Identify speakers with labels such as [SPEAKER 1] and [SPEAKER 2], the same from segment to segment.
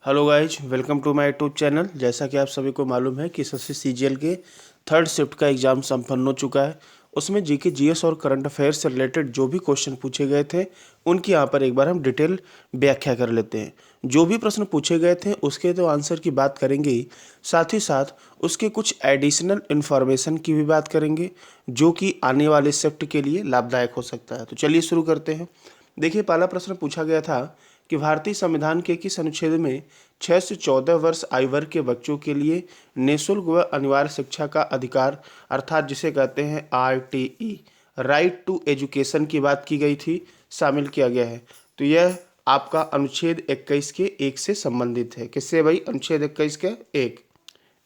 [SPEAKER 1] Hello guys, welcome to my YouTube channel. जैसा कि आप सभी को मालूम है कि एसएससी सीजीएल के थर्ड शिफ्ट का एग्ज़ाम संपन्न हो चुका है। उसमें जीके जीएस और करंट अफेयर्स से रिलेटेड जो भी क्वेश्चन पूछे गए थे उनकी यहाँ पर एक बार हम डिटेल व्याख्या कर लेते हैं। जो भी प्रश्न पूछे गए थे उसके तो आंसर की बात करेंगे ही, साथ ही साथ उसके कुछ एडिशनल इन्फॉर्मेशन की भी बात करेंगे जो कि आने वाले शिफ्ट के लिए लाभदायक हो सकता है। तो चलिए शुरू करते हैं। देखिए, पहला प्रश्न पूछा गया था कि भारतीय संविधान के किस अनुच्छेद में 6 से 14 वर्ष आयु वर्ग के बच्चों के लिए निःशुल्क व अनिवार्य शिक्षा का अधिकार, अर्थात जिसे कहते हैं आरटीई, राइट टू एजुकेशन की बात की गई थी, शामिल किया गया है। तो यह आपका अनुच्छेद 21 के 1 से संबंधित है। किससे भाई? अनुच्छेद 21 के 1।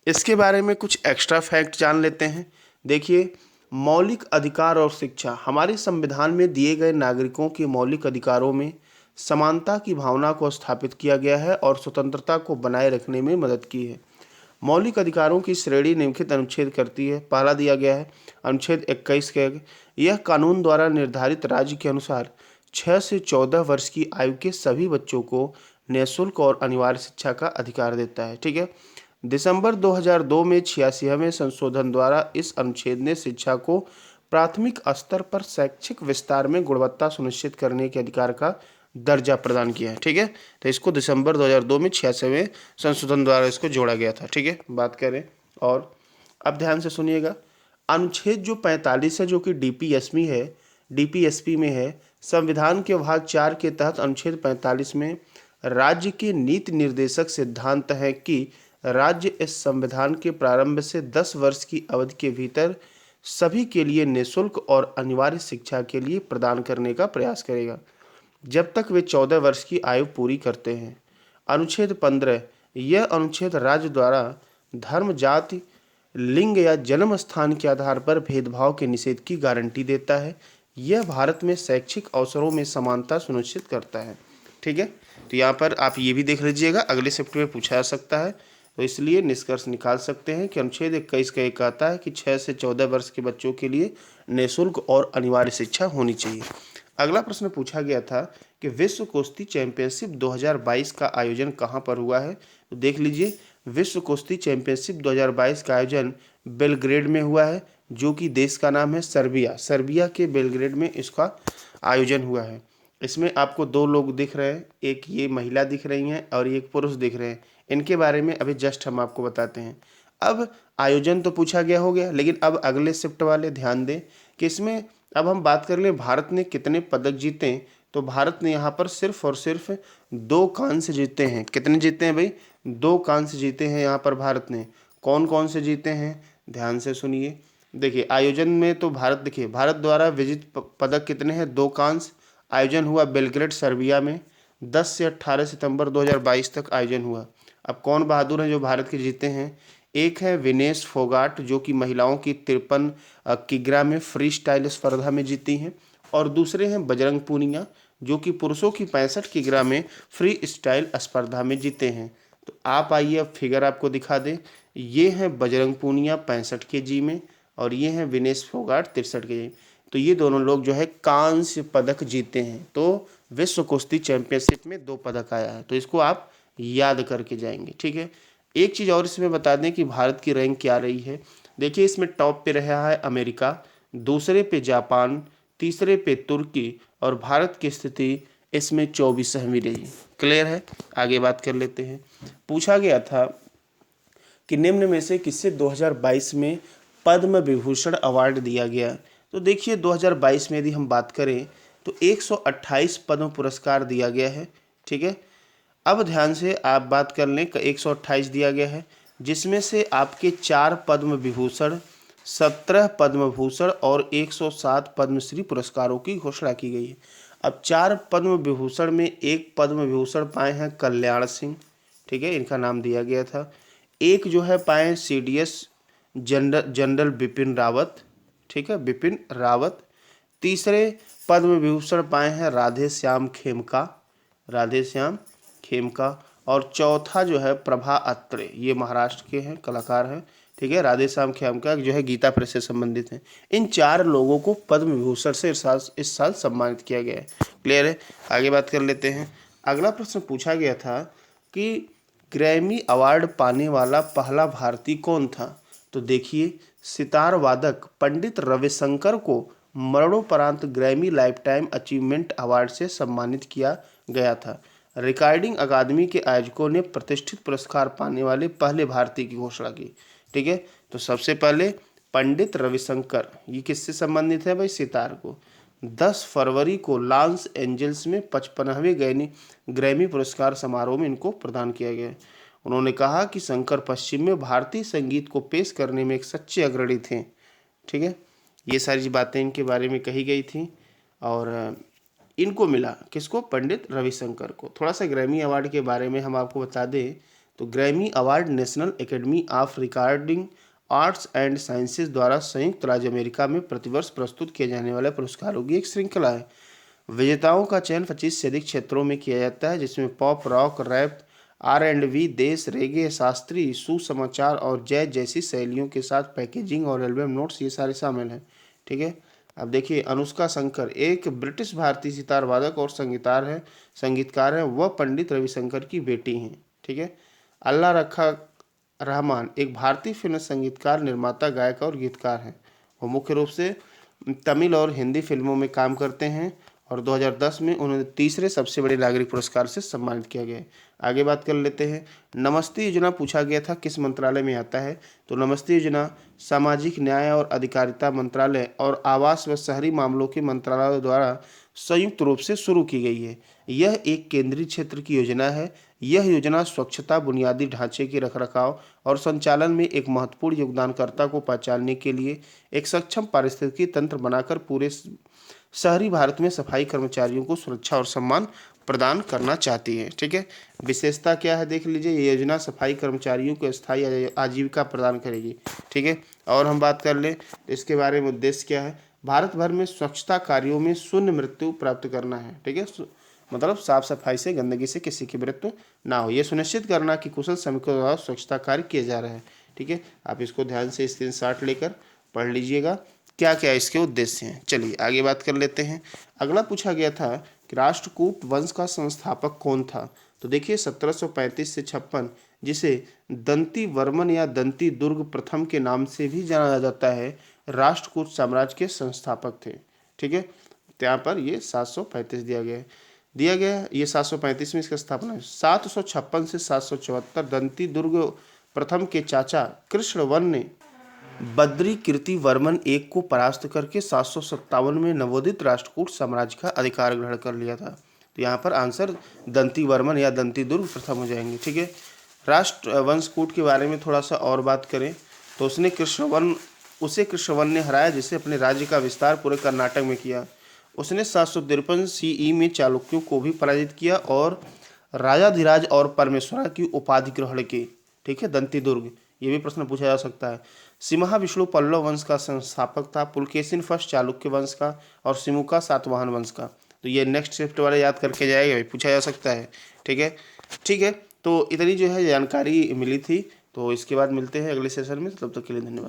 [SPEAKER 1] इसके बारे में कुछ एक्स्ट्रा फैक्ट जान लेते हैं। देखिए, मौलिक अधिकार और शिक्षा हमारे संविधान में दिए गए नागरिकों के मौलिक अधिकारों में समानता की भावना को स्थापित किया गया है और स्वतंत्रता को बनाए रखने में मदद की है। मौलिक अधिकारों की श्रेणी निम्नलिखित अनुच्छेद करती है। पहला दिया गया है अनुच्छेद 21 के, यह कानून द्वारा निर्धारित राज्य के अनुसार 6 से 14 वर्ष की आयु के सभी बच्चों को निःशुल्क और अनिवार्य शिक्षा का अधिकार देता है। ठीक है। दिसंबर 2002 में 86वें संशोधन द्वारा इस अनुच्छेद ने शिक्षा को प्राथमिक स्तर पर शैक्षिक विस्तार में गुणवत्ता सुनिश्चित करने के अधिकार का दर्जा प्रदान किया है। ठीक है। तो इसको दिसंबर 2002 में 86वें संशोधन द्वारा इसको जोड़ा गया था। ठीक है, बात करें। और अब ध्यान से सुनिएगा, अनुच्छेद जो 45 है, जो कि डीपीएसपी में है, संविधान के भाग 4 के तहत अनुच्छेद 45 में राज्य के नीति निर्देशक सिद्धांत है कि राज्य इस संविधान के प्रारंभ से 10 वर्ष की अवधि के भीतर सभी के लिए निःशुल्क और अनिवार्य शिक्षा के लिए प्रदान करने का प्रयास करेगा जब तक वे 14 वर्ष की आयु पूरी करते हैं। अनुच्छेद 15, यह अनुच्छेद राज्य द्वारा धर्म, जाति, लिंग या जन्म स्थान के आधार पर भेदभाव के निषेध की गारंटी देता है। यह भारत में शैक्षिक अवसरों में समानता सुनिश्चित करता है। ठीक है। तो यहाँ पर आप ये भी देख लीजिएगा, अगले शिफ्ट में पूछा जा सकता है। तो इसलिए निष्कर्ष निकाल सकते हैं कि अनुच्छेद 21 का एक कहता है कि 6 से 14 वर्ष के बच्चों के लिए निःशुल्क और अनिवार्य शिक्षा होनी चाहिए। अगला प्रश्न पूछा गया था कि विश्व कुश्ती चैंपियनशिप 2022 का आयोजन कहाँ पर हुआ है। तो देख लीजिए, विश्व कुश्ती चैंपियनशिप 2022 का आयोजन बेलग्रेड में हुआ है, जो कि देश का नाम है सर्बिया। सर्बिया के बेलग्रेड में इसका आयोजन हुआ है। इसमें आपको दो लोग दिख रहे हैं, एक ये महिला दिख रही हैं और एक पुरुष दिख रहे हैं। इनके बारे में अभी जस्ट हम आपको बताते हैं। अब आयोजन तो पूछा गया हो गया, लेकिन अब अगले शिफ्ट वाले ध्यान दें कि इसमें अब हम बात कर लें भारत ने कितने पदक जीते। तो भारत ने यहाँ पर सिर्फ और सिर्फ 2 कांस्य जीते हैं। कितने जीते हैं भाई? 2 कांस्य जीते हैं यहाँ पर भारत ने। कौन कौन से जीते हैं, ध्यान से सुनिए। देखिए, आयोजन में तो भारत, देखिए भारत द्वारा विजित पदक कितने हैं? 2 कांस्य। आयोजन हुआ बेलग्रेड सर्बिया में, 10 से 18 सितंबर 2022 तक आयोजन हुआ। अब कौन बहादुर हैं जो भारत के जीते हैं? एक है विनेश फोगाट, जो कि महिलाओं की 53 किग्रा में फ्री स्टाइल स्पर्धा में जीती हैं, और दूसरे हैं बजरंग पूनिया, जो कि पुरुषों की 65 किग्रा में फ्री स्टाइल स्पर्धा में जीते हैं। तो आप आइए, अब फिगर आपको दिखा दें। ये हैं बजरंग पूनिया 65 केजी में, और ये हैं विनेश फोगाट 63 केजी। तो ये दोनों लोग जो है कांस्य पदक जीते हैं। तो विश्व कुश्ती चैंपियनशिप में 2 पदक आया है, तो इसको आप याद करके जाएंगे। ठीक है। एक चीज़ और इसमें बता दें कि भारत की रैंक क्या रही है। देखिए, इसमें टॉप पे रहा है अमेरिका, दूसरे पे जापान, तीसरे पे तुर्की, और भारत की स्थिति इसमें 24वीं रही। क्लियर है? आगे बात कर लेते हैं। पूछा गया था कि निम्न में से किससे 2022 में पद्म विभूषण अवार्ड दिया गया। तो देखिए, 2022 में यदि हम बात करें तो 128 पद्म पुरस्कार दिया गया है। ठीक है। अब ध्यान से आप बात कर लें, 128 दिया गया है, जिसमें से आपके 4 पद्म विभूषण, 17 पद्म भूषण और 107 पद्मश्री पुरस्कारों की घोषणा की गई है। अब 4 पद्म विभूषण में 1 पद्म विभूषण पाए हैं कल्याण सिंह। ठीक है, इनका नाम दिया गया था। एक जो है पाए सीडीएस जनरल बिपिन रावत। ठीक है, बिपिन रावत। तीसरे पद्म विभूषण पाए हैं राधे श्याम खेमका। और चौथा जो है प्रभा अत्रे, ये महाराष्ट्र के हैं, कलाकार हैं। ठीक है, राधे श्याम खेमका जो है गीता प्रेस से संबंधित हैं। इन 4 लोगों को पद्म विभूषण से इस साल सम्मानित किया गया है। क्लियर है? आगे बात कर लेते हैं। अगला प्रश्न पूछा गया था कि ग्रैमी अवार्ड पाने वाला पहला भारतीय कौन था? तो देखिए, सितार वादक पंडित रविशंकर को मरणोपरांत ग्रैमी लाइफटाइम अचीवमेंट अवार्ड से सम्मानित किया गया था। रिकॉर्डिंग अकादमी के आयोजकों ने प्रतिष्ठित पुरस्कार पाने वाले पहले भारतीय की घोषणा की। ठीक है, तो सबसे पहले पंडित रविशंकर, ये किससे संबंधित है भाई? सितार को। 10 फरवरी को लॉस एंजल्स में 55वें ग्रैमी पुरस्कार समारोह में इनको प्रदान किया गया। उन्होंने कहा कि शंकर पश्चिम में भारतीय संगीत को पेश करने में एक सच्चे अग्रणी थे। ठीक है, ये सारी बातें इनके बारे में कही गई थी और इनको मिला किसको? पंडित रविशंकर को। थोड़ा सा ग्रैमी अवार्ड के बारे में हम आपको बता दें तो Grammy award national academy of recording arts and sciences द्वारा संयुक्त राज्य अमेरिका में प्रतिवर्ष प्रस्तुत किए जाने वाले पुरस्कारों की एक श्रृंखला है। विजेताओं का चयन 25 से अधिक क्षेत्रों में किया जाता है, जिसमें पॉप, रॉक, रैप, R&B, देश, रेगे, शास्त्रीय, सुसमाचार और जैज जैसी शैलियों के साथ पैकेजिंग और एल्बम नोट्स ये सारे शामिल हैं। ठीक है, अब देखिए, अनुष्का शंकर एक ब्रिटिश भारतीय सितार वादक और संगीतकार हैं। वह पंडित रविशंकर की बेटी हैं। ठीक है, अल्लाह रखा रहमान एक भारतीय फिल्म संगीतकार, निर्माता, गायक और गीतकार हैं। वो मुख्य रूप से तमिल और हिंदी फिल्मों में काम करते हैं और 2010 में उन्हें तीसरे सबसे बड़े नागरिक पुरस्कार से सम्मानित किया गया है। आगे बात कर लेते हैं। नमस्ते योजना पूछा गया था किस मंत्रालय में आता है? तो नमस्ते योजना सामाजिक न्याय और अधिकारिता मंत्रालय और आवास व शहरी मामलों के मंत्रालय द्वारा संयुक्त रूप से शुरू की गई है। यह एक केंद्रीय क्षेत्र की योजना है। यह योजना स्वच्छता, बुनियादी ढांचे के रखरखाव और संचालन में एक महत्वपूर्ण योगदानकर्ता को पहचानने के लिए एक सक्षम पारिस्थितिकी तंत्र बनाकर पूरे शहरी भारत में सफाई कर्मचारियों को सुरक्षा और सम्मान प्रदान करना चाहती है। ठीक है, विशेषता क्या है देख लीजिए। ये योजना सफाई कर्मचारियों को स्थायी आजीविका प्रदान करेगी। ठीक है, और हम बात कर लें तो इसके बारे में उद्देश्य क्या है? भारत भर में स्वच्छता कार्यों में शून्य मृत्यु प्राप्त करना है। ठीक है, मतलब साफ सफाई से, गंदगी से किसी की मृत्यु ना हो, ये सुनिश्चित करना कि कुशल श्रमिकों द्वारा स्वच्छता कार्य किए जा रहे हैं। ठीक है, आप इसको ध्यान से स्क्रीनशॉट लेकर पढ़ लीजिएगा क्या क्या इसके उद्देश्य हैं। चलिए आगे बात कर लेते हैं। अगला पूछा गया था कि राष्ट्रकूट वंश का संस्थापक कौन था? तो देखिए, 1735 से 56, जिसे दंती वर्मन या दंती दुर्ग प्रथम के नाम से भी जाना जाता है, राष्ट्रकूट साम्राज्य के संस्थापक थे। ठीक है, तो यहाँ पर ये 735 दिया गया है। ये 735 में इसका स्थापना है। 756 से 774 दंती दुर्ग प्रथम के चाचा कृष्णवन ने बद्री कीर्ति वर्मन एक को परास्त करके 757 में नवोदित राष्ट्रकूट साम्राज्य का अधिकार ग्रहण कर लिया था। तो यहाँ पर आंसर दंती वर्मन या दंती दुर्ग प्रथम हो जाएंगे। ठीक है, राष्ट्र वंशकूट के बारे में थोड़ा सा और बात करें तो उसे कृष्णवन ने हराया, जिसे अपने राज्य का विस्तार पूरे कर्नाटक में किया। उसने 753 CE में चालुक्यों को भी पराजित किया और राजाधिराज और परमेश्वरा की उपाधि ग्रहण की। ठीक है, दंती दुर्ग, ये भी प्रश्न पूछा जा सकता है। सिमहा विष्णु पल्लव वंश का संस्थापक था, पुलकेशिन फर्स्ट चालुक्य वंश का और सिमुका सातवाहन वंश का। तो ये नेक्स्ट शिफ्ट वाले याद करके जाएगा, पूछा जा सकता है। ठीक है, तो इतनी जो है जानकारी मिली थी। तो इसके बाद मिलते हैं अगले सेशन में, तब तक के लिए धन्यवाद।